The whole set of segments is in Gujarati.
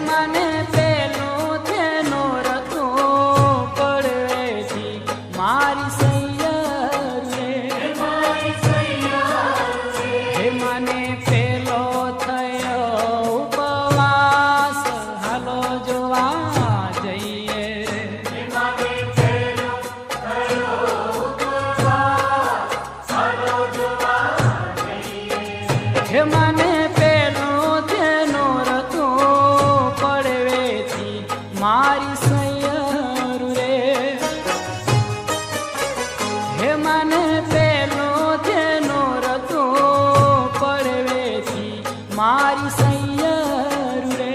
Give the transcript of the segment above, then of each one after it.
મને પેલો તેનો રતો પડવેથી મારી સૈયર રે હે મને પેલો થયો ઉપવાસ હાલો જોવા જઈએ હે મને પેલો તેનો રતો પડવેથી મારી સૈયર રે હે મને પેલો તેનો રતો પડવેથી મારી સૈયર રે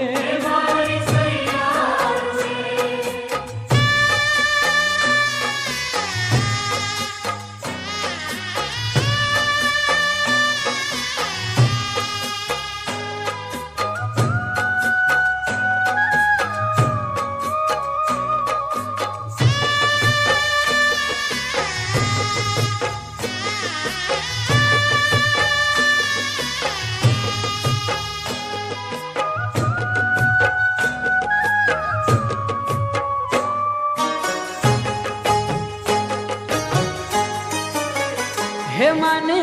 હે મને